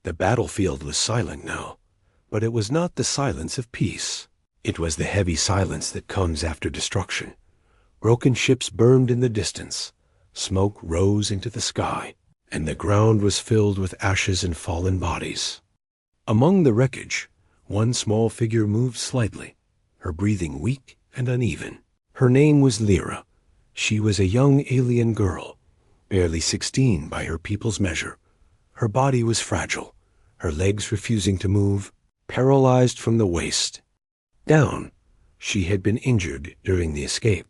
The battlefield was silent now, but it was not the silence of peace. It was the heavy silence that comes after destruction. Broken ships burned in the distance. Smoke rose into the sky, and the ground was filled with ashes and fallen bodies. Among the wreckage, one small figure moved slightly, her breathing weak and uneven. Her name was Lyra. She was a young alien girl, barely 16 by her people's measure. Her body was fragile, her legs refusing to move, paralyzed from the waist down. She had been injured during the escape.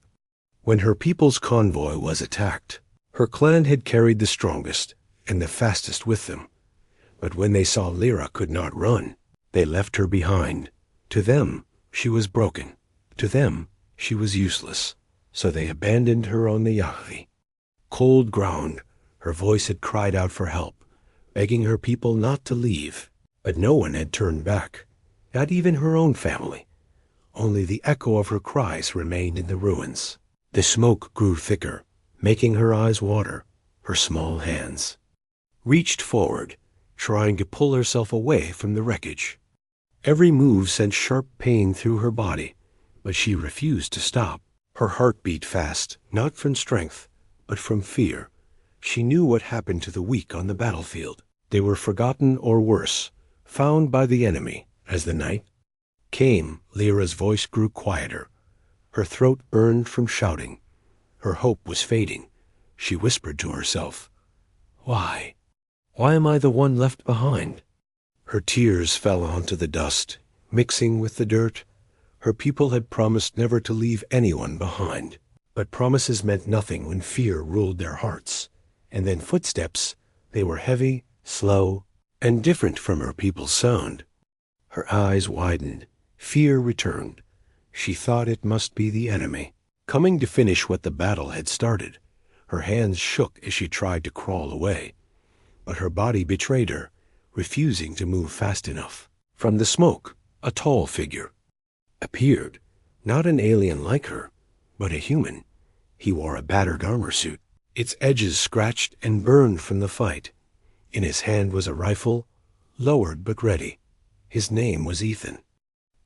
When her people's convoy was attacked, her clan had carried the strongest and the fastest with them. But when they saw Lyra could not run, they left her behind. To them, she was broken. To them, she was useless. So they abandoned her on the Yahvi. Cold ground, her voice had cried out for help, begging her people not to leave. But no one had turned back, not even her own family. Only the echo of her cries remained in the ruins. The smoke grew thicker, making her eyes water. Her small hands reached forward, trying to pull herself away from the wreckage. Every move sent sharp pain through her body, but she refused to stop. Her heart beat fast, not from strength, but from fear. She knew what happened to the weak on the battlefield. They were forgotten or worse, found by the enemy. As the night came, Lyra's voice grew quieter. Her throat burned from shouting. Her hope was fading. She whispered to herself, "Why? Why am I the one left behind?" Her tears fell onto the dust, mixing with the dirt. Her people had promised never to leave anyone behind. But promises meant nothing when fear ruled their hearts. And then footsteps, they were heavy, slow, and different from her people's sound. Her eyes widened. Fear returned. She thought it must be the enemy, coming to finish what the battle had started. Her hands shook as she tried to crawl away. But her body betrayed her, refusing to move fast enough. From the smoke, a tall figure appeared, not an alien like her, but a human. He wore a battered armor suit, its edges scratched and burned from the fight. In his hand was a rifle, lowered but ready. His name was Ethan.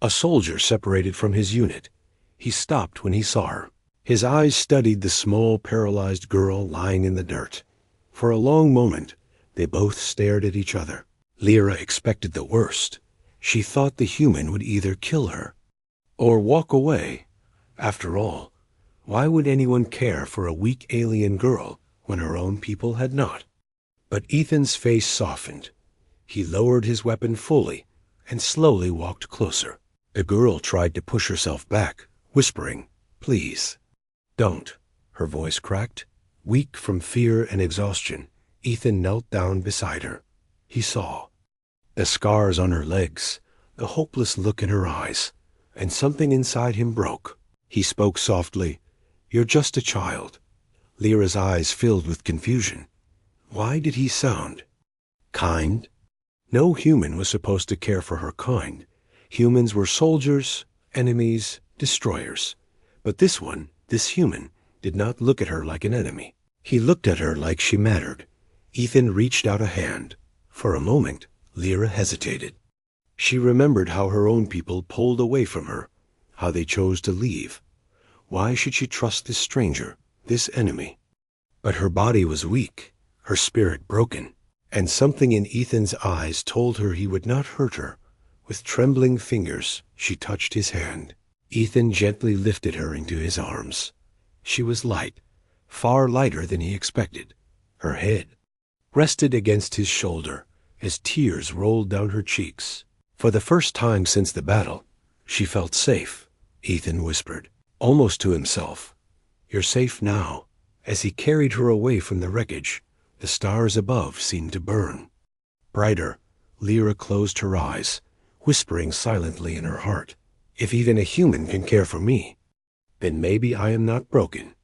A soldier separated from his unit. He stopped when he saw her. His eyes studied the small, paralyzed girl lying in the dirt. For a long moment, they both stared at each other. Lyra expected the worst. She thought the human would either kill her or walk away. After all, why would anyone care for a weak alien girl when her own people had not? But Ethan's face softened. He lowered his weapon fully and slowly walked closer. The girl tried to push herself back, whispering, "Please, don't." Her voice cracked. Weak from fear and exhaustion, Ethan knelt down beside her. He saw the scars on her legs, the hopeless look in her eyes, and something inside him broke. He spoke softly, "You're just a child." Lyra's eyes filled with confusion. Why did he sound kind? No human was supposed to care for her kind. Humans were soldiers, enemies, destroyers. But this one, this human, did not look at her like an enemy. He looked at her like she mattered. Ethan reached out a hand. For a moment, Lyra hesitated. She remembered how her own people pulled away from her, how they chose to leave. Why should she trust this stranger, this enemy? But her body was weak, her spirit broken, and something in Ethan's eyes told her he would not hurt her. With trembling fingers, she touched his hand. Ethan gently lifted her into his arms. She was light, far lighter than he expected. Her head rested against his shoulder as tears rolled down her cheeks. For the first time since the battle, she felt safe. Ethan whispered, almost to himself, "You're safe now." As he carried her away from the wreckage, the stars above seemed to burn brighter. Lyra closed her eyes, whispering silently in her heart, "If even a human can care for me, then maybe I am not broken."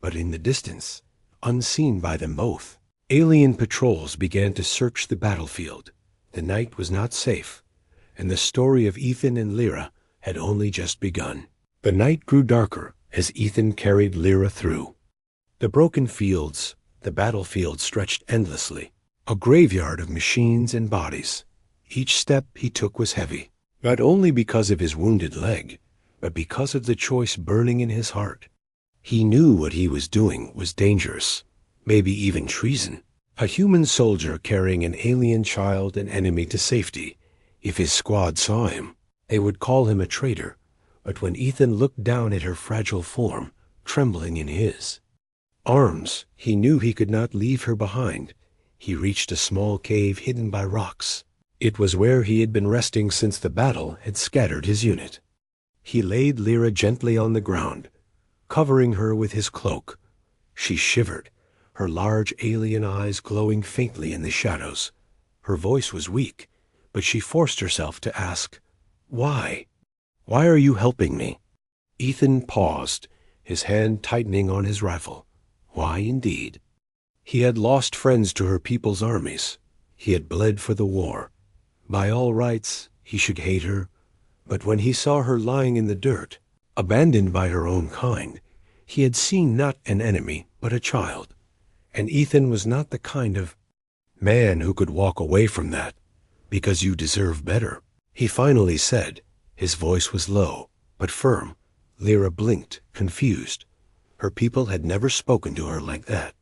But in the distance, unseen by them both, alien patrols began to search the battlefield. The night was not safe, and the story of Ethan and Lyra had only just begun. The night grew darker as Ethan carried Lyra through. The broken fields, the battlefield stretched endlessly. A graveyard of machines and bodies. Each step he took was heavy, not only because of his wounded leg, but because of the choice burning in his heart. He knew what he was doing was dangerous, maybe even treason. A human soldier carrying an alien child and enemy to safety. If his squad saw him, they would call him a traitor. But when Ethan looked down at her fragile form, trembling in his arms, he knew he could not leave her behind. He reached a small cave hidden by rocks. It was where he had been resting since the battle had scattered his unit. He laid Lyra gently on the ground, covering her with his cloak. She shivered, her large alien eyes glowing faintly in the shadows. Her voice was weak, but she forced herself to ask, "Why? Why are you helping me?" Ethan paused, his hand tightening on his rifle. Why indeed? He had lost friends to her people's armies. He had bled for the war. By all rights, he should hate her. But when he saw her lying in the dirt, abandoned by her own kind, he had seen not an enemy, but a child. And Ethan was not the kind of man who could walk away from that, because you deserve better. He finally said, his voice was low, but firm. Lyra blinked, confused. Her people had never spoken to her like that.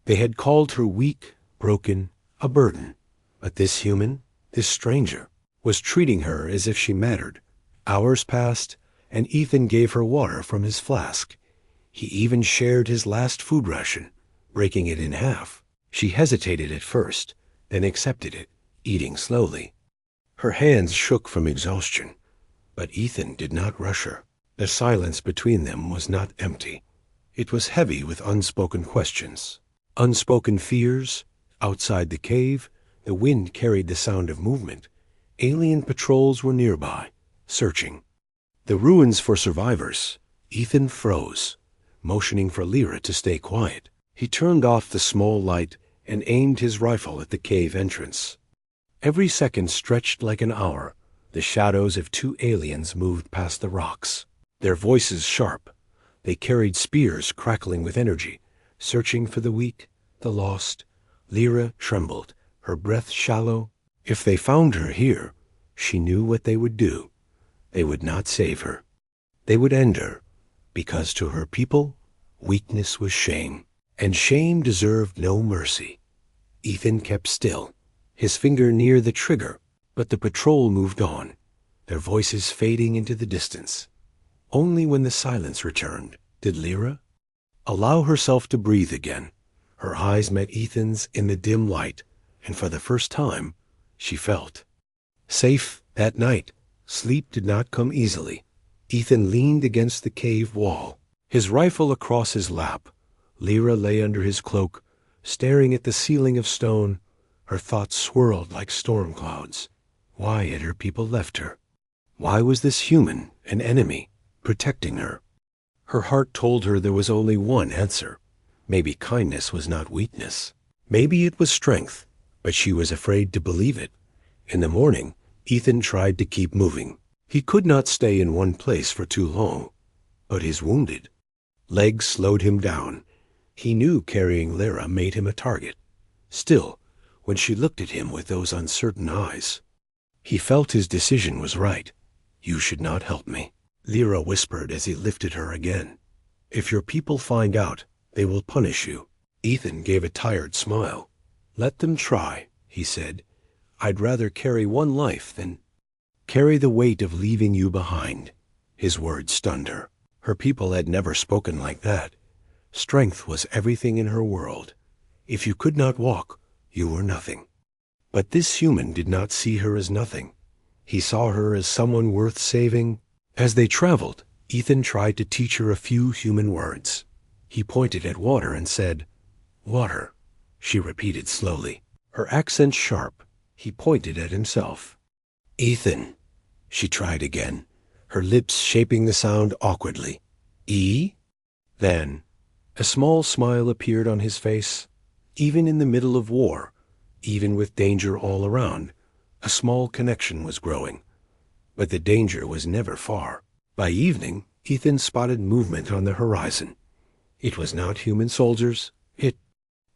They had called her weak, broken, a burden. But this human, this stranger, was treating her as if she mattered. Hours passed, and Ethan gave her water from his flask. He even shared his last food ration, breaking it in half. She hesitated at first, then accepted it, eating slowly. Her hands shook from exhaustion, but Ethan did not rush her. The silence between them was not empty. It was heavy with unspoken questions, unspoken fears. Outside the cave, the wind carried the sound of movement. Alien patrols were nearby, searching. The ruins for survivors. Ethan froze, motioning for Lyra to stay quiet. He turned off the small light and aimed his rifle at the cave entrance. Every second stretched like an hour. The shadows of two aliens moved past the rocks, their voices sharp. They carried spears crackling with energy, searching for the weak, the lost. Lyra trembled, her breath shallow. If they found her here, she knew what they would do. They would not save her. They would end her, because to her people, weakness was shame, and shame deserved no mercy. Ethan kept still, his finger near the trigger, but the patrol moved on, their voices fading into the distance. Only when the silence returned did Lyra allow herself to breathe again. Her eyes met Ethan's in the dim light, and for the first time, she felt safe. That night, sleep did not come easily. Ethan leaned against the cave wall, his rifle across his lap. Lyra lay under his cloak, staring at the ceiling of stone. Her thoughts swirled like storm clouds. Why had her people left her? Why was this human, an enemy, protecting her? Her heart told her there was only one answer. Maybe kindness was not weakness. Maybe it was strength, but she was afraid to believe it. In the morning, Ethan tried to keep moving. He could not stay in one place for too long, but his wounded legs slowed him down. He knew carrying Lyra made him a target. Still, when she looked at him with those uncertain eyes, he felt his decision was right. "You should not help me," Lyra whispered as he lifted her again. "If your people find out, they will punish you." Ethan gave a tired smile. "Let them try," he said. "I'd rather carry one life than carry the weight of leaving you behind." His words stunned her. Her people had never spoken like that. Strength was everything in her world. If you could not walk, you were nothing. But this human did not see her as nothing. He saw her as someone worth saving. As they traveled, Ethan tried to teach her a few human words. He pointed at water and said, "Water," she repeated slowly, her accent sharp. He pointed at himself. "Ethan," she tried again, her lips shaping the sound awkwardly. "E?" Then a small smile appeared on his face. Even in the middle of war, even with danger all around, a small connection was growing. But the danger was never far. By evening, Ethan spotted movement on the horizon. It was not human soldiers. It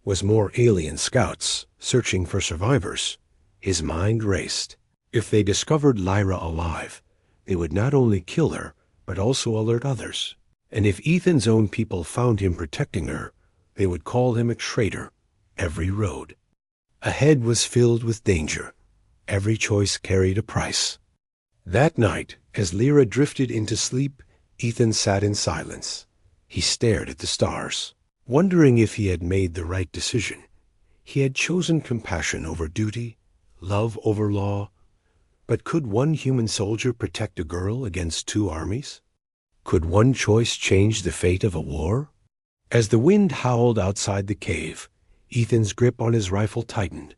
Was more alien scouts searching for survivors. His mind raced. If they discovered Lyra alive, they would not only kill her, but also alert others. And if Ethan's own people found him protecting her, they would call him a traitor. Every road ahead was filled with danger. Every choice carried a price. That night, as Lyra drifted into sleep, Ethan sat in silence. He stared at the stars, wondering if he had made the right decision. He had chosen compassion over duty, love over law. But could one human soldier protect a girl against two armies? Could one choice change the fate of a war? As the wind howled outside the cave, Ethan's grip on his rifle tightened.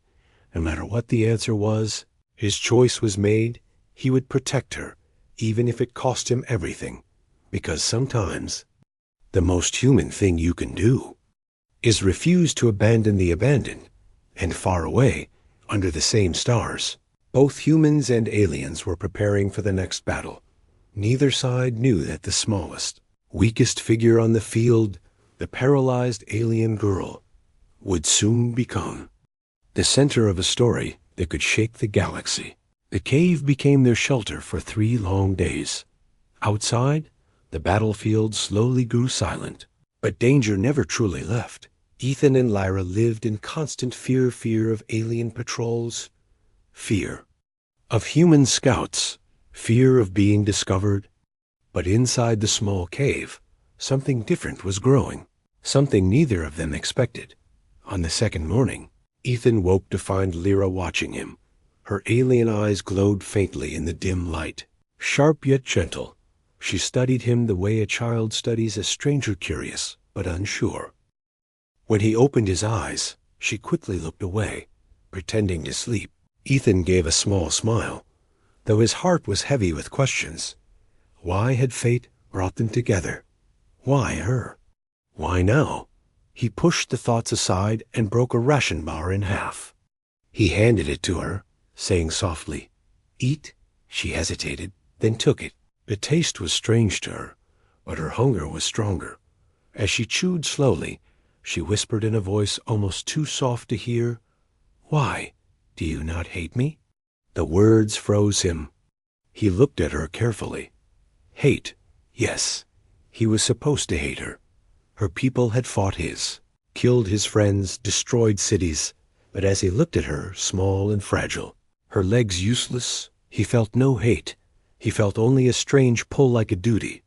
No matter what the answer was, his choice was made. He would protect her, even if it cost him everything. Because sometimes, the most human thing you can do is refuse to abandon the abandoned. And far away, under the same stars, both humans and aliens were preparing for the next battle. Neither side knew that the smallest, weakest figure on the field, the paralyzed alien girl, would soon become the center of a story that could shake the galaxy. The cave became their shelter for 3 long days. Outside, the battlefield slowly grew silent, but danger never truly left. Ethan and Lyra lived in constant fear of alien patrols, fear of human scouts, fear of being discovered. But inside the small cave, something different was growing, something neither of them expected. On the second morning, Ethan woke to find Lyra watching him. Her alien eyes glowed faintly in the dim light. Sharp yet gentle, she studied him the way a child studies a stranger curious but unsure. When he opened his eyes, she quickly looked away, pretending to sleep. Ethan gave a small smile, though his heart was heavy with questions. Why had fate brought them together? Why her? Why now? He pushed the thoughts aside and broke a ration bar in half. He handed it to her, saying softly, "Eat." She hesitated, then took it. The taste was strange to her, but her hunger was stronger. As she chewed slowly, she whispered in a voice almost too soft to hear, "Why? Do you not hate me?" The words froze him. He looked at her carefully. Hate, yes. He was supposed to hate her. Her people had fought his, killed his friends, destroyed cities. But as he looked at her, small and fragile, her legs useless, he felt no hate. He felt only a strange pull, like a duty,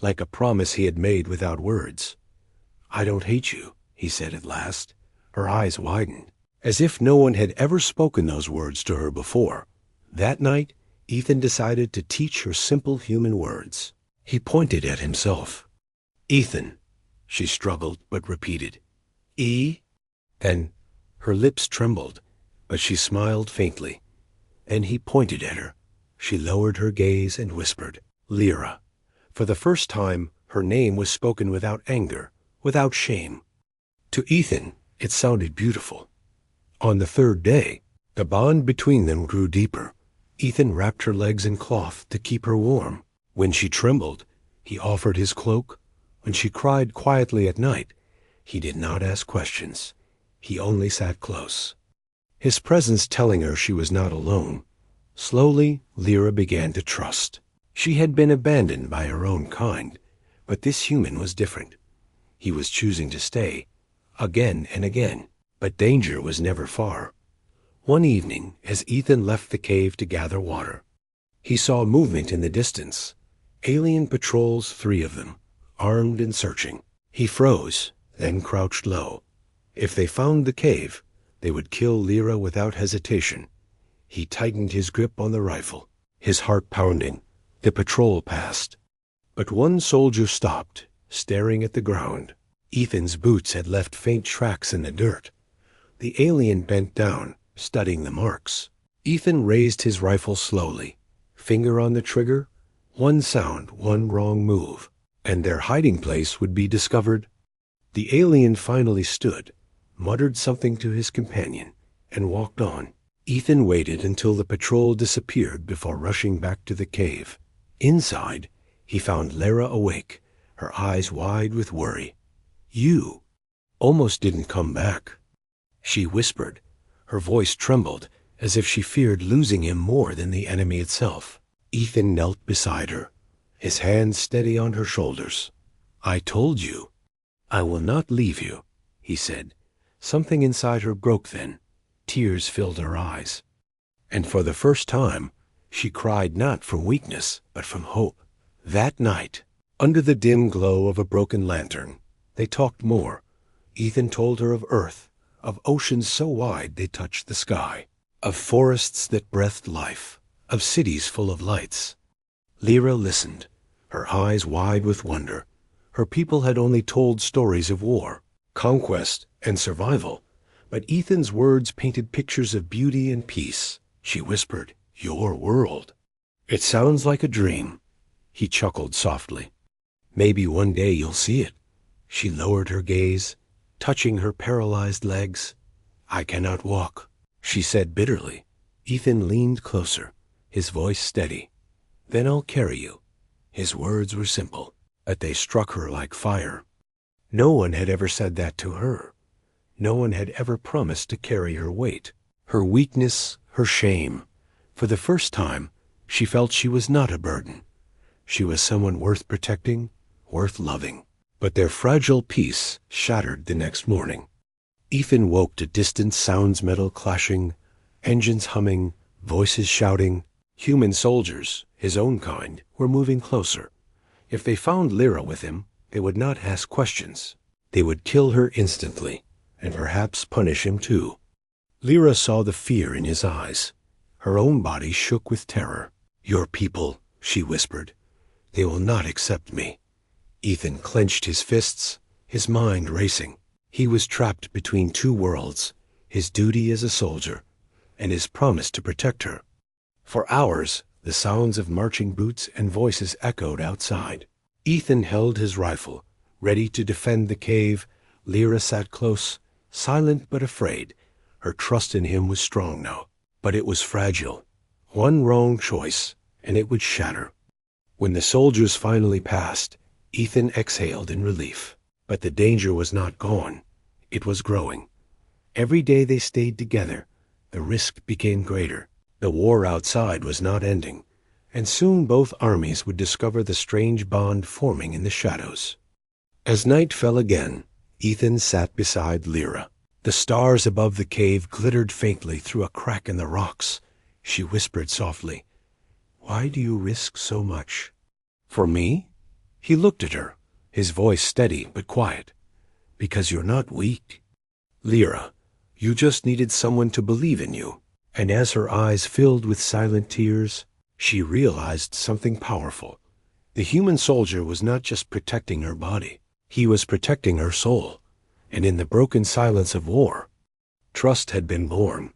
like a promise he had made without words. "I don't hate you," he said at last. Her eyes widened, as if no one had ever spoken those words to her before. That night, Ethan decided to teach her simple human words. He pointed at himself. "Ethan," she struggled but repeated. "E?" Then her lips trembled, but she smiled faintly. And he pointed at her. She lowered her gaze and whispered, "Lyra." For the first time, her name was spoken without anger, without shame. To Ethan, it sounded beautiful. On the third day, the bond between them grew deeper. Ethan wrapped her legs in cloth to keep her warm. When she trembled, he offered his cloak. When she cried quietly at night, he did not ask questions. He only sat close, his presence telling her she was not alone. Slowly, Lyra began to trust. She had been abandoned by her own kind, but this human was different. He was choosing to stay, again and again, but danger was never far. One evening, as Ethan left the cave to gather water, he saw movement in the distance. Alien patrols, 3 of them, armed and searching. He froze, then crouched low. If they found the cave, they would kill Lyra without hesitation. He tightened his grip on the rifle, his heart pounding. The patrol passed, but one soldier stopped, staring at the ground. Ethan's boots had left faint tracks in the dirt. The alien bent down, studying the marks. Ethan raised his rifle slowly, finger on the trigger. One sound, one wrong move, and their hiding place would be discovered. The alien finally stood, muttered something to his companion, and walked on. Ethan waited until the patrol disappeared before rushing back to the cave. Inside, he found Lyra awake, her eyes wide with worry. "You," almost didn't come back. She whispered. Her voice trembled, as if she feared losing him more than the enemy itself. Ethan knelt beside her, his hands steady on her shoulders. "I told you. I will not leave you," he said. Something inside her broke then. Tears filled her eyes. And for the first time, she cried not from weakness, but from hope. That night, under the dim glow of a broken lantern, they talked more. Ethan told her of Earth, of oceans so wide they touched the sky, of forests that breathed life, of cities full of lights. Lyra listened, her eyes wide with wonder. Her people had only told stories of war, conquest, and survival, but Ethan's words painted pictures of beauty and peace. She whispered, "Your world." "It sounds like a dream." He chuckled softly. "Maybe one day you'll see it." She lowered her gaze, touching her paralyzed legs. "I cannot walk," she said bitterly. Ethan leaned closer, his voice steady. "Then I'll carry you." His words were simple, but they struck her like fire. No one had ever said that to her. No one had ever promised to carry her weight, her weakness, her shame. For the first time, she felt she was not a burden. She was someone worth protecting, worth loving. But their fragile peace shattered the next morning. Ethan woke to distant sounds, metal clashing, engines humming, voices shouting. Human soldiers, his own kind, were moving closer. If they found Lyra with him, they would not ask questions. They would kill her instantly, and perhaps punish him too. Lyra saw the fear in his eyes. Her own body shook with terror. "Your people," she whispered. "They will not accept me." Ethan clenched his fists, his mind racing. He was trapped between two worlds, his duty as a soldier, and his promise to protect her. For hours, the sounds of marching boots and voices echoed outside. Ethan held his rifle, ready to defend the cave. Lyra sat close, silent but afraid. Her trust in him was strong now, but it was fragile. One wrong choice, and it would shatter. When the soldiers finally passed, Ethan exhaled in relief. But the danger was not gone. It was growing. Every day they stayed together, the risk became greater. The war outside was not ending, and soon both armies would discover the strange bond forming in the shadows. As night fell again, Ethan sat beside Lyra. The stars above the cave glittered faintly through a crack in the rocks. She whispered softly, "Why do you risk so much?" "For me?" He looked at her, his voice steady but quiet. "Because you're not weak. Lyra, you just needed someone to believe in you." And as her eyes filled with silent tears, she realized something powerful. The human soldier was not just protecting her body. He was protecting her soul. And in the broken silence of war, trust had been born.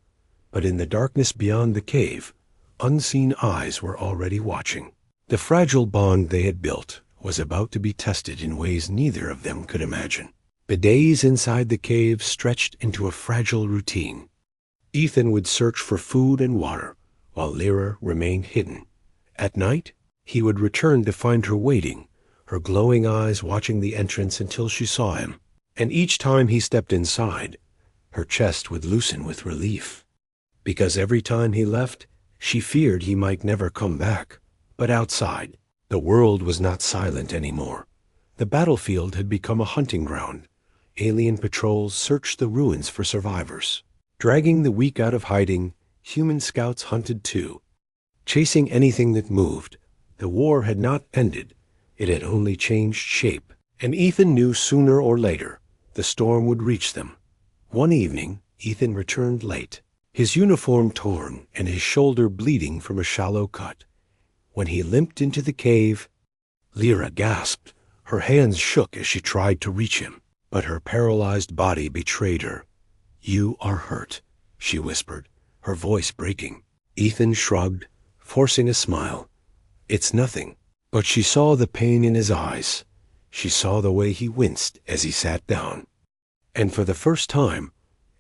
But in the darkness beyond the cave, unseen eyes were already watching. The fragile bond they had built was about to be tested in ways neither of them could imagine. The days inside the cave stretched into a fragile routine. Ethan would search for food and water, while Lyra remained hidden. At night, he would return to find her waiting, her glowing eyes watching the entrance until she saw him. And each time he stepped inside, her chest would loosen with relief. Because every time he left, she feared he might never come back. But outside, the world was not silent anymore. The battlefield had become a hunting ground. Alien patrols searched the ruins for survivors. Dragging the weak out of hiding, human scouts hunted too. Chasing anything that moved, the war had not ended. It had only changed shape. And Ethan knew sooner or later, the storm would reach them. One evening, Ethan returned late, his uniform torn and his shoulder bleeding from a shallow cut. When he limped into the cave, Lyra gasped. Her hands shook as she tried to reach him, but her paralyzed body betrayed her. "You are hurt," she whispered, her voice breaking. Ethan shrugged, forcing a smile. "It's nothing." But she saw the pain in his eyes. She saw the way he winced as he sat down. And for the first time,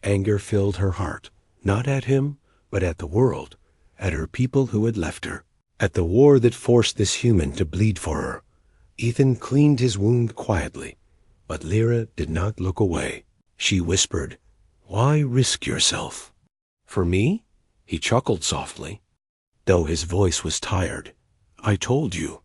anger filled her heart, not at him, but at the world, at her people who had left her, at the war that forced this human to bleed for her. Ethan cleaned his wound quietly, but Lyra did not look away. She whispered, "Why risk yourself?" "For me?" He chuckled softly, though his voice was tired. "I told you.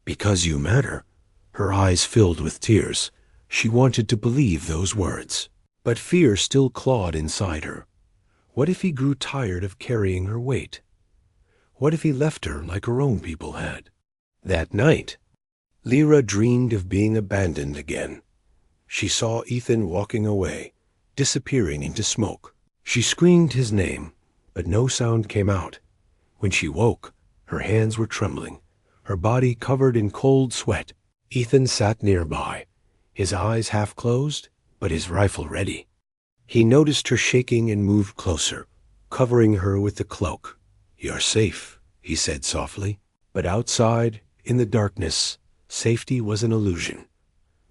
Because you matter." Her eyes filled with tears. She wanted to believe those words, but fear still clawed inside her. What if he grew tired of carrying her weight? What if he left her like her own people had? That night, Lyra dreamed of being abandoned again. She saw Ethan walking away, disappearing into smoke. She screamed his name, but no sound came out. When she woke, her hands were trembling, her body covered in cold sweat. Ethan sat nearby, his eyes half closed, but his rifle ready. He noticed her shaking and moved closer, covering her with the cloak. "You're safe," he said softly. But outside, in the darkness, safety was an illusion.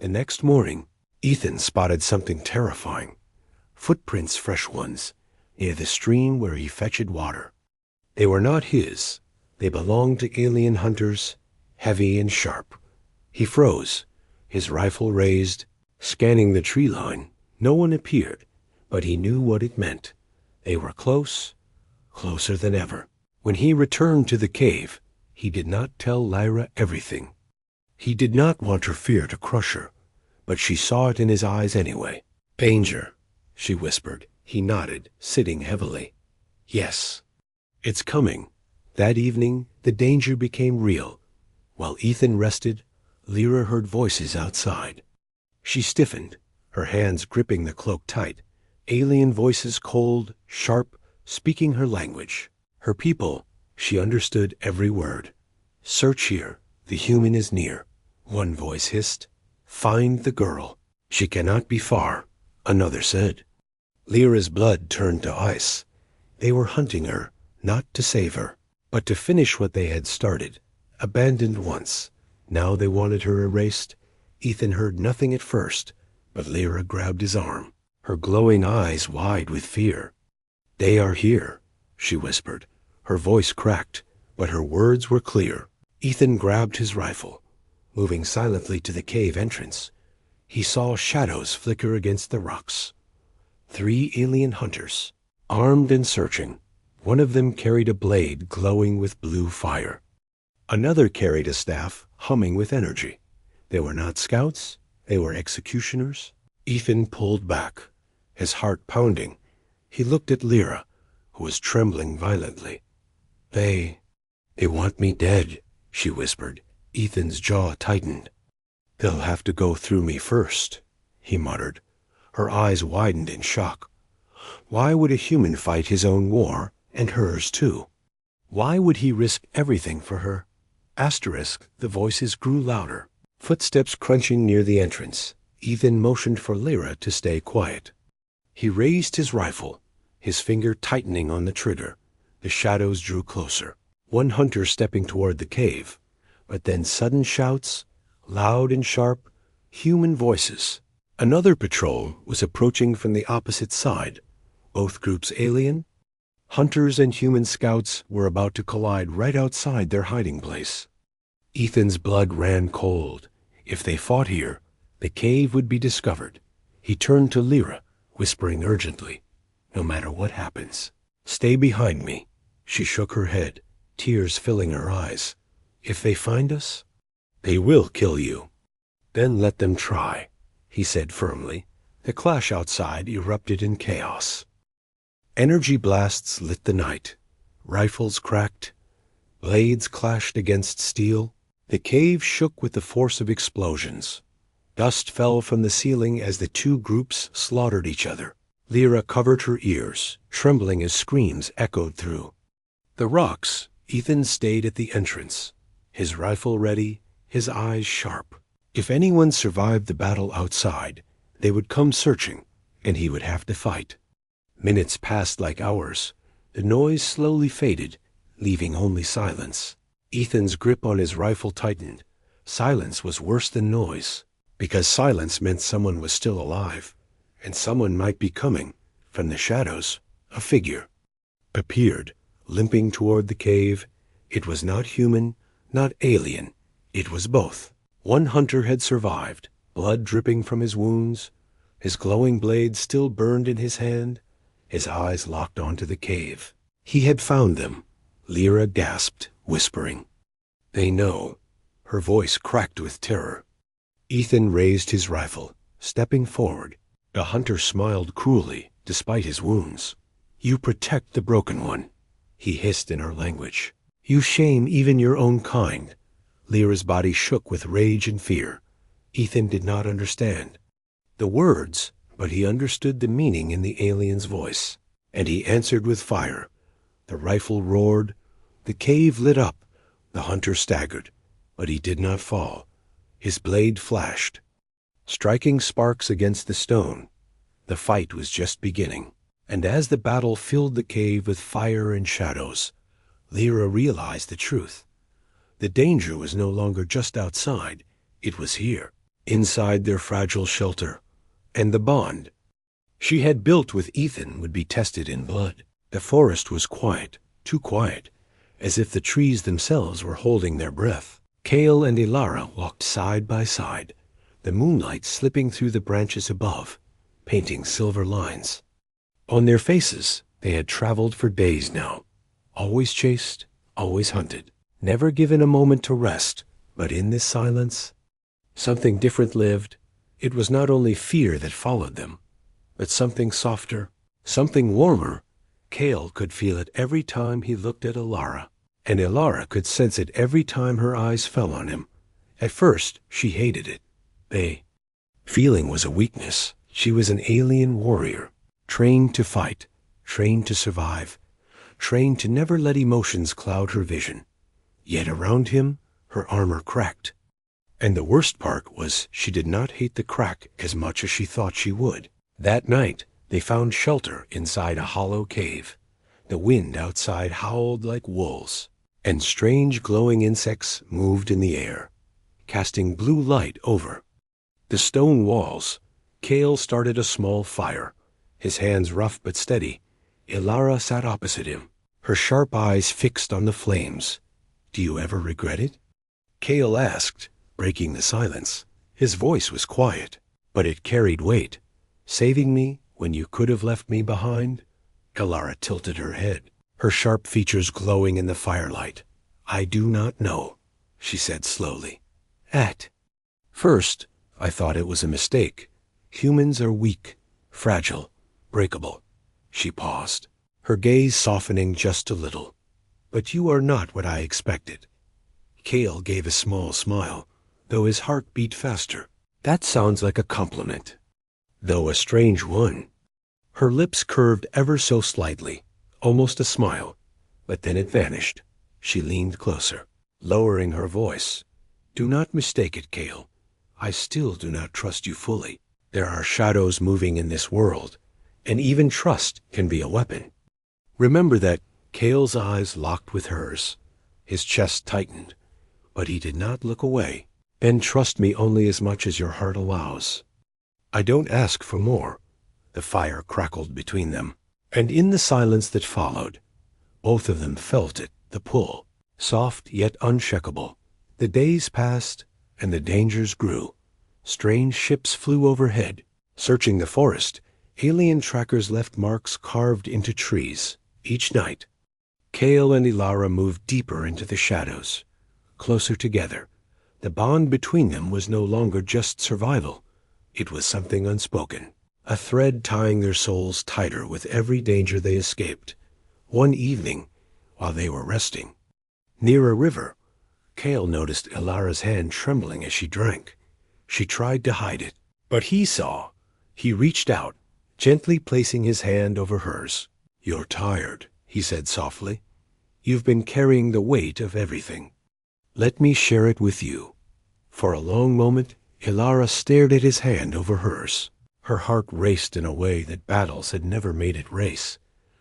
The next morning, Ethan spotted something terrifying. Footprints, fresh ones, near the stream where he fetched water. They were not his. They belonged to alien hunters, heavy and sharp. He froze, his rifle raised, scanning the tree line. No one appeared, but he knew what it meant. They were close, closer than ever. When he returned to the cave, he did not tell Lyra everything. He did not want her fear to crush her, but she saw it in his eyes anyway. "Danger," she whispered. He nodded, sitting heavily. "Yes, it's coming." That evening, the danger became real. While Ethan rested, Lyra heard voices outside. She stiffened, her hands gripping the cloak tight. Alien voices, cold, sharp, speaking her language. Her people, she understood every word. "Search here, the human is near," one voice hissed. "Find the girl. She cannot be far," another said. Lyra's blood turned to ice. They were hunting her, not to save her, but to finish what they had started. Abandoned once, now they wanted her erased. Ethan heard nothing at first, but Lyra grabbed his arm, her glowing eyes wide with fear. "They are here," she whispered. Her voice cracked, but her words were clear. Ethan grabbed his rifle, moving silently to the cave entrance. He saw shadows flicker against the rocks. 3 alien hunters, armed and searching. One of them carried a blade glowing with blue fire. Another carried a staff humming with energy. They were not scouts, they were executioners. Ethan pulled back, his heart pounding. He looked at Lyra, who was trembling violently. They want me dead," she whispered. Ethan's jaw tightened. "They'll have to go through me first," he muttered. Her eyes widened in shock. Why would a human fight his own war, and hers too? Why would he risk everything for her? Asterisk, the voices grew louder. Footsteps crunching near the entrance. Ethan motioned for Lyra to stay quiet. He raised his rifle, his finger tightening on the trigger. The shadows drew closer. One hunter stepping toward the cave, but then sudden shouts, loud and sharp, human voices. Another patrol was approaching from the opposite side. Both groups alien. Hunters and human scouts were about to collide right outside their hiding place. Ethan's blood ran cold. If they fought here, the cave would be discovered. He turned to Lyra, whispering urgently, "No matter what happens, stay behind me." She shook her head, tears filling her eyes. "If they find us, they will kill you." "Then let them try," he said firmly. The clash outside erupted in chaos. Energy blasts lit the night. Rifles cracked. Blades clashed against steel. The cave shook with the force of explosions. Dust fell from the ceiling as the two groups slaughtered each other. Lyra covered her ears, trembling as screams echoed through. The rocks, Ethan stayed at the entrance, his rifle ready, his eyes sharp. If anyone survived the battle outside, they would come searching, and he would have to fight. Minutes passed like hours. The noise slowly faded, leaving only silence. Ethan's grip on his rifle tightened. Silence was worse than noise, because silence meant someone was still alive, and someone might be coming. From the shadows, a figure appeared, limping toward the cave. It was not human, not alien. It was both. One hunter had survived, blood dripping from his wounds. His glowing blade still burned in his hand, his eyes locked onto the cave. He had found them. Lyra gasped, whispering. They know. Her voice cracked with terror. Ethan raised his rifle, stepping forward. The hunter smiled cruelly, despite his wounds. You protect the broken one, he hissed in her language. You shame even your own kind. Lyra's body shook with rage and fear. Ethan did not understand the words, but he understood the meaning in the alien's voice, and he answered with fire. The rifle roared. The cave lit up. The hunter staggered, but he did not fall. His blade flashed, striking sparks against the stone. The fight was just beginning, and as the battle filled the cave with fire and shadows, Lyra realized the truth. The danger was no longer just outside. It was here, inside their fragile shelter, and the bond she had built with Ethan would be tested in blood. The forest was quiet, too quiet, as if the trees themselves were holding their breath. Kale and Ilara walked side by side, the moonlight slipping through the branches above, painting silver lines. On their faces, they had traveled for days now, always chased, always hunted, never given a moment to rest. But in this silence, something different lived. It was not only fear that followed them, but something softer, something warmer. Kale could feel it every time he looked at Ilara, and Ilara could sense it every time her eyes fell on him. At first, she hated it. Feeling was a weakness. She was an alien warrior, trained to fight, trained to survive, trained to never let emotions cloud her vision. Yet around him, her armor cracked. And the worst part was she did not hate the crack as much as she thought she would. That night, they found shelter inside a hollow cave. The wind outside howled like wolves, and strange glowing insects moved in the air, casting blue light over the stone walls. Kale started a small fire, his hands rough but steady. Ilara sat opposite him, her sharp eyes fixed on the flames. Do you ever regret it? Kale asked, breaking the silence. His voice was quiet, but it carried weight. Saving me when you could have left me behind? Ilara tilted her head, her sharp features glowing in the firelight. I do not know, she said slowly. At first, I thought it was a mistake. Humans are weak, fragile, breakable. She paused, her gaze softening just a little. But you are not what I expected. Kale gave a small smile, though his heart beat faster. That sounds like a compliment, though a strange one. Her lips curved ever so slightly, almost a smile, but then it vanished. She leaned closer, lowering her voice. Do not mistake it, Kale. I still do not trust you fully. There are shadows moving in this world, and even trust can be a weapon. Remember that. Kale's eyes locked with hers. His chest tightened, but he did not look away. Then trust me only as much as your heart allows. I don't ask for more. The fire crackled between them, and in the silence that followed, both of them felt it, the pull, soft yet unshakable. The days passed, and the dangers grew. Strange ships flew overhead, searching the forest. Alien trackers left marks carved into trees. Each night, Kale and Ilara moved deeper into the shadows, closer together. The bond between them was no longer just survival. It was something unspoken, a thread tying their souls tighter with every danger they escaped. One evening, while they were resting near a river, Kale noticed Ilara's hand trembling as she drank. She tried to hide it, but he saw. He reached out, gently placing his hand over hers. You're tired, he said softly. You've been carrying the weight of everything. Let me share it with you. For a long moment, Ilara stared at his hand over hers. Her heart raced in a way that battles had never made it race.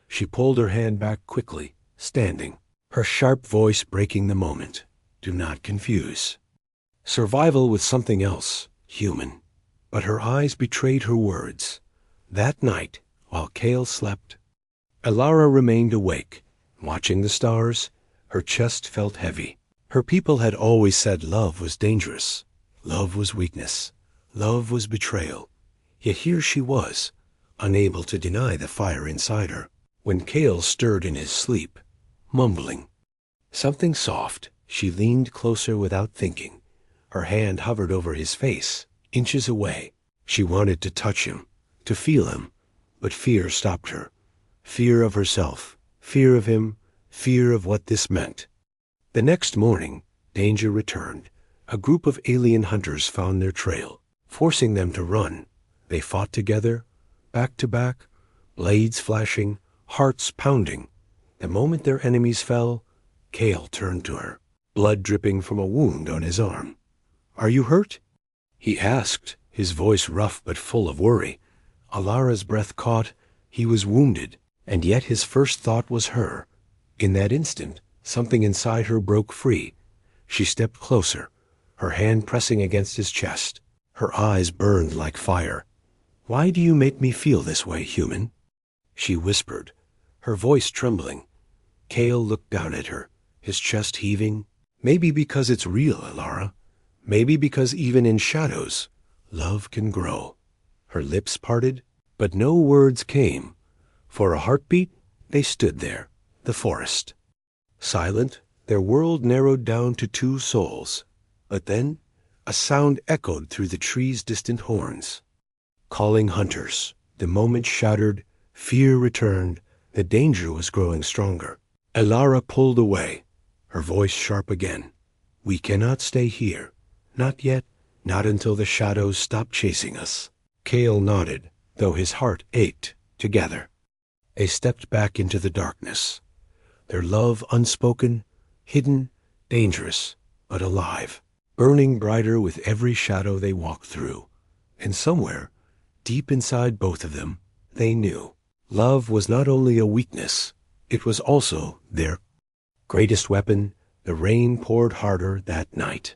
She pulled her hand back quickly, standing, her sharp voice breaking the moment. Do not confuse survival with something else, human. But her eyes betrayed her words. That night, while Kale slept, Ilara remained awake, watching the stars. Her chest felt heavy. Her people had always said love was dangerous. Love was weakness. Love was betrayal. Yet here she was, unable to deny the fire inside her, when Cale stirred in his sleep, mumbling something soft. She leaned closer without thinking. Her hand hovered over his face, inches away. She wanted to touch him, to feel him, but fear stopped her. Fear of herself, fear of him, fear of what this meant. The next morning, danger returned. A group of alien hunters found their trail, forcing them to run. They fought together, back to back, blades flashing, hearts pounding. The moment their enemies fell, Cale turned to her, blood dripping from a wound on his arm. "Are you hurt?" he asked, his voice rough but full of worry. Alara's breath caught. He was wounded, and yet his first thought was her. In that instant, something inside her broke free. She stepped closer, her hand pressing against his chest. Her eyes burned like fire. "Why do you make me feel this way, human?" she whispered, her voice trembling. Cale looked down at her, his chest heaving. "Maybe because it's real, Alara. Maybe because even in shadows, love can grow." Her lips parted, but no words came. For a heartbeat, they stood there, the forest. Silent, their world narrowed down to two souls. But then, a sound echoed through the trees' distant horns. Calling hunters. The moment shattered, fear returned, the danger was growing stronger. Alara pulled away, her voice sharp again. "We cannot stay here. Not yet, not until the shadows stop chasing us." Cale nodded, though his heart ached. Together, they stepped back into the darkness. Their love unspoken, hidden, dangerous, but alive, burning brighter with every shadow they walked through. And somewhere, deep inside both of them, they knew love was not only a weakness, it was also their greatest weapon. The rain poured harder that night,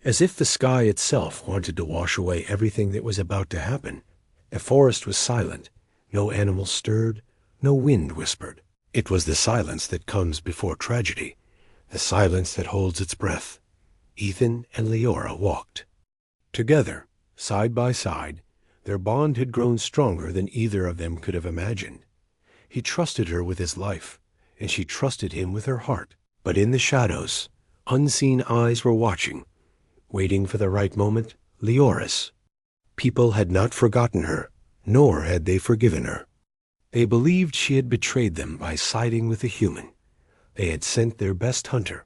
as if the sky itself wanted to wash away everything that was about to happen. The forest was silent. No animal stirred, no wind whispered. It was the silence that comes before tragedy, the silence that holds its breath. Ethan and Leora walked together, side by side. Their bond had grown stronger than either of them could have imagined. He trusted her with his life, and she trusted him with her heart. But in the shadows, unseen eyes were watching, waiting for the right moment. Leora's people had not forgotten her, nor had they forgiven her. They believed she had betrayed them by siding with a human. They had sent their best hunter,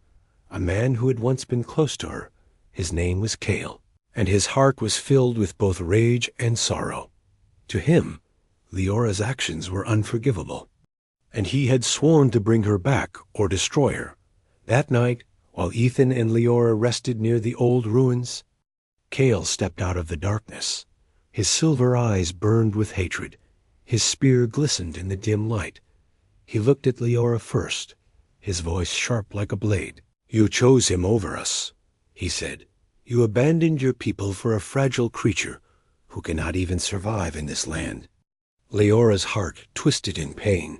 a man who had once been close to her. His name was Cale, and his heart was filled with both rage and sorrow. To him, Leora's actions were unforgivable, and he had sworn to bring her back or destroy her. That night, while Ethan and Leora rested near the old ruins, Cale stepped out of the darkness. His silver eyes burned with hatred. His spear glistened in the dim light. He looked at Leora first, his voice sharp like a blade. "You chose him over us," he said. "You abandoned your people for a fragile creature who cannot even survive in this land." Leora's heart twisted in pain.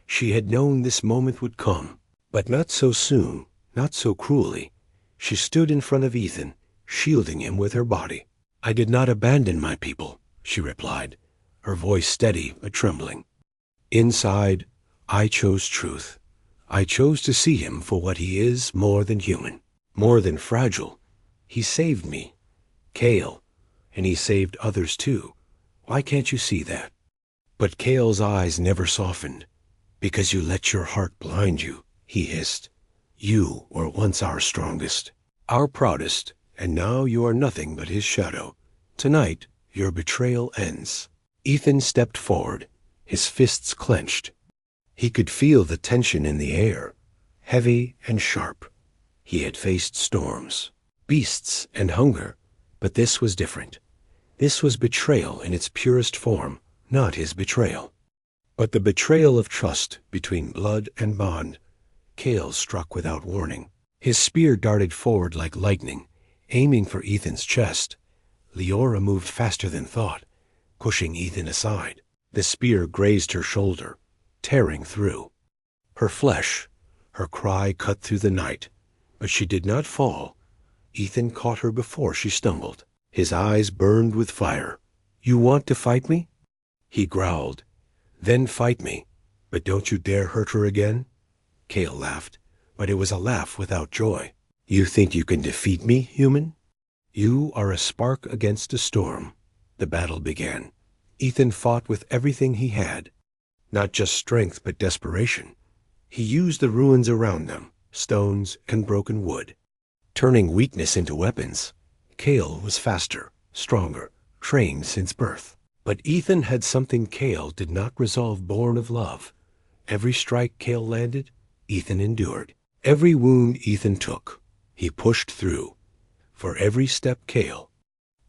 She had known this moment would come, but not so soon, not so cruelly. She stood in front of Ethan, shielding him with her body. "I did not abandon my people," she replied, her voice steady but trembling. "Inside, I chose truth. I chose to see him for what he is, more than human, more than fragile. He saved me, Cale, and he saved others too. Why can't you see that?" But Cale's eyes never softened. "Because you let your heart blind you," he hissed. "You were once our strongest, our proudest, and now you are nothing but his shadow. Tonight, your betrayal ends." Ethan stepped forward, his fists clenched. He could feel the tension in the air, heavy and sharp. He had faced storms, beasts, and hunger, but this was different. This was betrayal in its purest form, not his betrayal, but the betrayal of trust between blood and bond. Cale struck without warning. His spear darted forward like lightning, aiming for Ethan's chest. Leora moved faster than thought, pushing Ethan aside. The spear grazed her shoulder, tearing through. Her flesh, her cry cut through the night, but she did not fall. Ethan caught her before she stumbled. His eyes burned with fire. You want to fight me? He growled. Then fight me. But don't you dare hurt her again. Kale laughed, but it was a laugh without joy. You think you can defeat me, human? You are a spark against a storm. The battle began. Ethan fought with everything he had. Not just strength, but desperation. He used the ruins around them, stones and broken wood, turning weakness into weapons. Kale was faster, stronger, trained since birth. But Ethan had something Kale did not resolve, born of love. Every strike Kale landed, Ethan endured. Every wound Ethan took, he pushed through. For every step Kale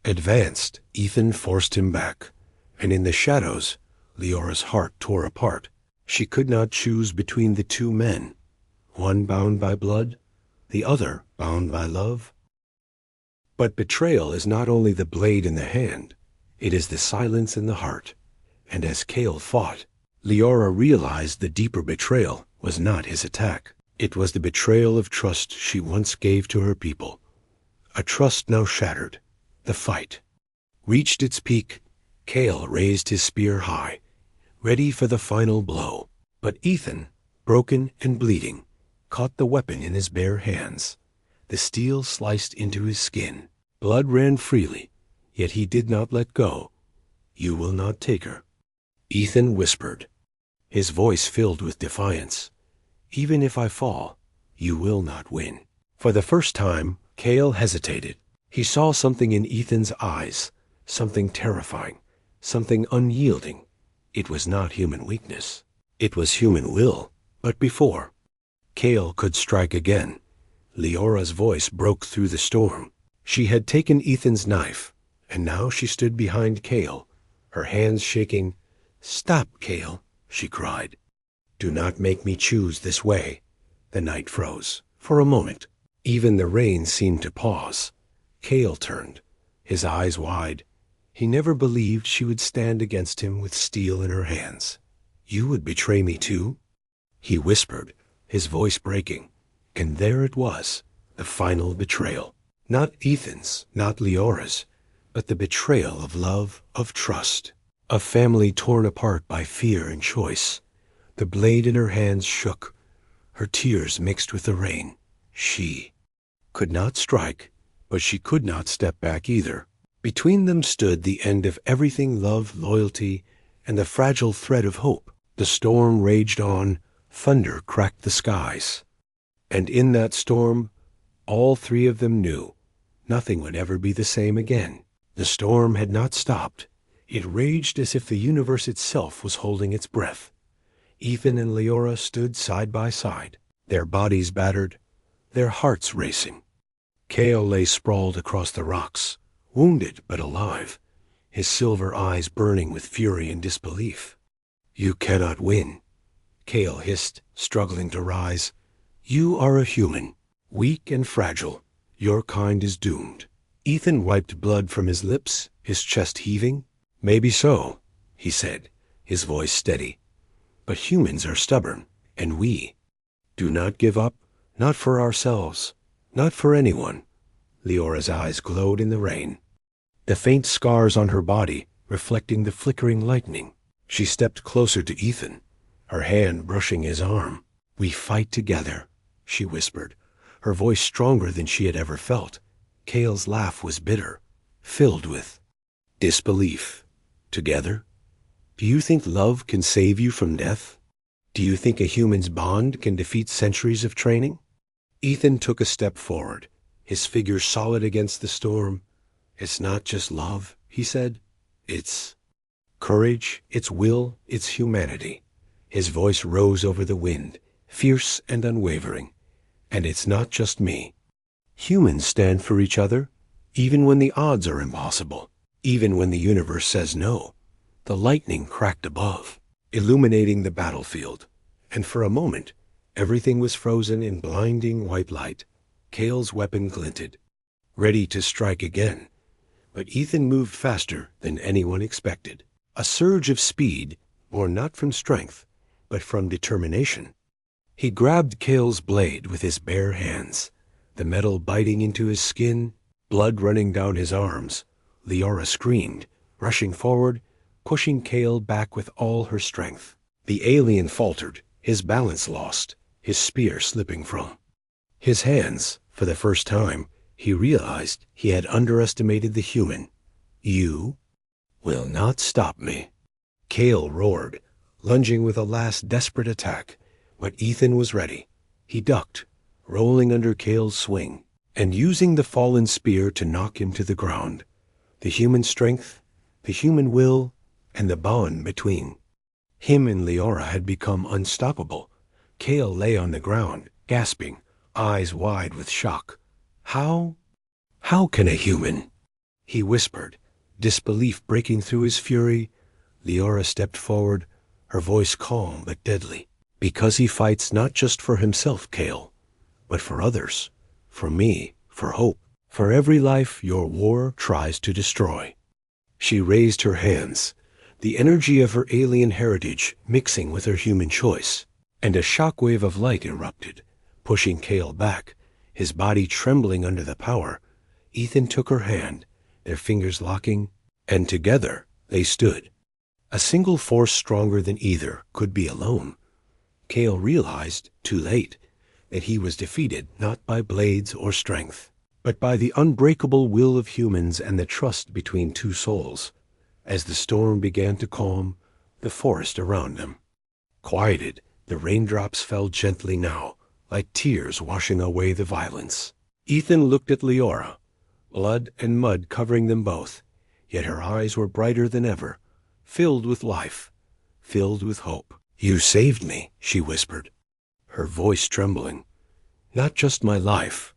advanced, Ethan forced him back. And in the shadows, Leora's heart tore apart. She could not choose between the two men, one bound by blood, the other bound by love. But betrayal is not only the blade in the hand, it is the silence in the heart. And as Kale fought, Leora realized the deeper betrayal was not his attack. It was the betrayal of trust she once gave to her people. A trust now shattered. The fight reached its peak. Kale raised his spear high, ready for the final blow. But Ethan, broken and bleeding, caught the weapon in his bare hands. The steel sliced into his skin. Blood ran freely, yet he did not let go. You will not take her. Ethan whispered, his voice filled with defiance. Even if I fall, you will not win. For the first time, Kale hesitated. He saw something in Ethan's eyes, something terrifying, something unyielding. It was not human weakness. It was human will. But before Kale could strike again, Leora's voice broke through the storm. She had taken Ethan's knife, and now she stood behind Kale, her hands shaking. Stop, Kale, she cried. Do not make me choose this way. The night froze. For a moment, even the rain seemed to pause. Kale turned, his eyes wide. He never believed she would stand against him with steel in her hands. You would betray me too? He whispered, his voice breaking. And there it was, the final betrayal. Not Ethan's, not Leora's, but the betrayal of love, of trust. A family torn apart by fear and choice. The blade in her hands shook. Her tears mixed with the rain. She could not strike, but she could not step back either. Between them stood the end of everything love, loyalty, and the fragile thread of hope. The storm raged on. Thunder cracked the skies. And in that storm, all three of them knew nothing would ever be the same again. The storm had not stopped. It raged as if the universe itself was holding its breath. Ethan and Leora stood side by side, their bodies battered, their hearts racing. Kale lay sprawled across the rocks, wounded but alive, his silver eyes burning with fury and disbelief. You cannot win, Kale hissed, struggling to rise. You are a human, weak and fragile. Your kind is doomed. Ethan wiped blood from his lips, his chest heaving. Maybe so, he said, his voice steady. But humans are stubborn, and we do not give up, not for ourselves, not for anyone. Leora's eyes glowed in the rain, the faint scars on her body reflecting the flickering lightning. She stepped closer to Ethan, her hand brushing his arm. We fight together, she whispered, her voice stronger than she had ever felt. Kale's laugh was bitter, filled with disbelief. Together? Do you think love can save you from death? Do you think a human's bond can defeat centuries of training? Ethan took a step forward, his figure solid against the storm. It's not just love, he said. It's courage, it's will, it's humanity. His voice rose over the wind, fierce and unwavering. And it's not just me. Humans stand for each other, even when the odds are impossible, even when the universe says no. The lightning cracked above, illuminating the battlefield, and for a moment, everything was frozen in blinding white light. Kale's weapon glinted, ready to strike again. But Ethan moved faster than anyone expected. A surge of speed, born not from strength, but from determination. He grabbed Kale's blade with his bare hands, the metal biting into his skin, blood running down his arms. Leora screamed, rushing forward, pushing Kale back with all her strength. The alien faltered, his balance lost, his spear slipping from his hands. For the first time, he realized he had underestimated the human. "You will not stop me," Kale roared, lunging with a last desperate attack. But Ethan was ready. He ducked, rolling under Kale's swing, and using the fallen spear to knock him to the ground. The human strength, the human will, and the bond between him and Leora had become unstoppable. Kale lay on the ground, gasping, eyes wide with shock. How can a human?" he whispered, disbelief breaking through his fury. Leora stepped forward, her voice calm but deadly. "Because he fights not just for himself, Kale, but for others, for me, for hope, for every life your war tries to destroy." She raised her hands, the energy of her alien heritage mixing with her human choice, and a shockwave of light erupted, pushing Kale back, his body trembling under the power. Ethan took her hand, their fingers locking, and together they stood. A single force stronger than either could be alone. Kale realized, too late, that he was defeated not by blades or strength, but by the unbreakable will of humans and the trust between two souls. As the storm began to calm, the forest around them quieted. The raindrops fell gently now, like tears washing away the violence. Ethan looked at Leora, blood and mud covering them both, yet her eyes were brighter than ever, filled with life, filled with hope. "You saved me," she whispered, her voice trembling. "Not just my life,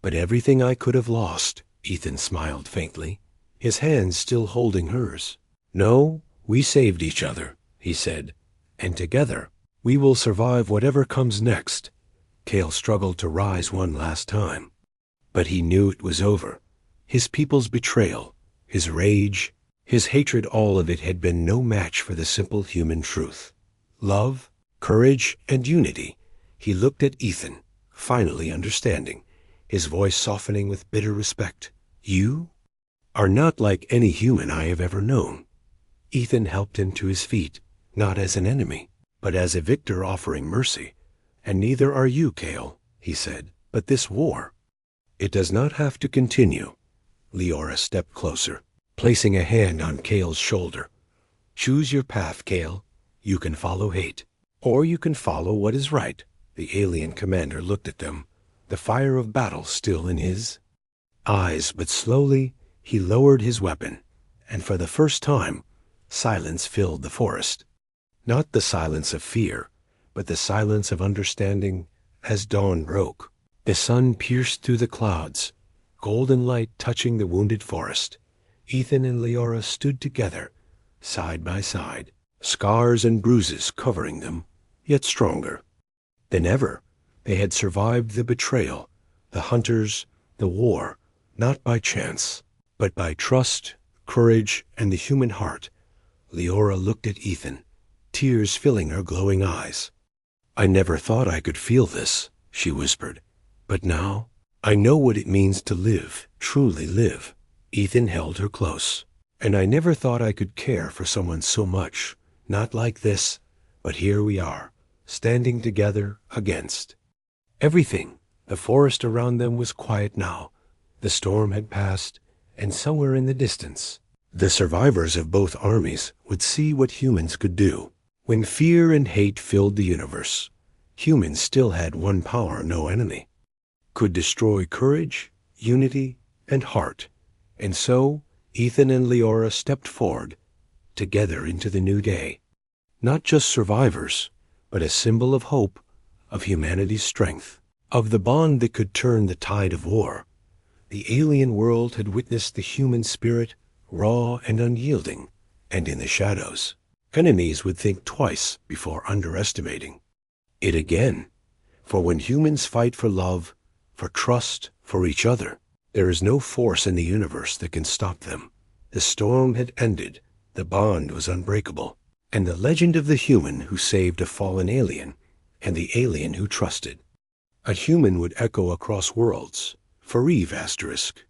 but everything I could have lost." Ethan smiled faintly, his hands still holding hers. "No, we saved each other," he said, "and together we will survive whatever comes next." Kale struggled to rise one last time, but he knew it was over. His people's betrayal, his rage, his hatred, all of it had been no match for the simple human truth. Love, courage, and unity. He looked at Ethan, finally understanding, his voice softening with bitter respect. "You are not like any human I have ever known." Ethan helped him to his feet, not as an enemy, but as a victor offering mercy. "And neither are you, Kale," he said, "but this war, it does not have to continue." Leora stepped closer, placing a hand on Kale's shoulder. "Choose your path, Kale. You can follow hate, or you can follow what is right." The alien commander looked at them, the fire of battle still in his eyes, but slowly he lowered his weapon, and for the first time, silence filled the forest. Not the silence of fear, but the silence of understanding. As dawn broke, the sun pierced through the clouds, golden light touching the wounded forest. Ethan and Leora stood together, side by side, scars and bruises covering them, yet stronger than ever. They had survived the betrayal, the hunters, the war, not by chance, but by trust, courage, and the human heart. Leora looked at Ethan, tears filling her glowing eyes. "I never thought I could feel this," she whispered, "but now I know what it means to live, truly live." Ethan held her close. "And I never thought I could care for someone so much, not like this, but here we are, standing together against everything." The forest around them was quiet now. The storm had passed, and somewhere in the distance, the survivors of both armies would see what humans could do. When fear and hate filled the universe, humans still had one power no enemy could destroy: courage, unity, and heart. And so Ethan and Leora stepped forward, together into the new day. Not just survivors, but a symbol of hope, of humanity's strength, of the bond that could turn the tide of war. The alien world had witnessed the human spirit, raw and unyielding, and in the shadows, enemies would think twice before underestimating it again. For when humans fight for love, for trust, for each other, there is no force in the universe that can stop them. The storm had ended, the bond was unbreakable, and the legend of the human who saved a fallen alien, and the alien who trusted a human would echo across worlds. For vastest.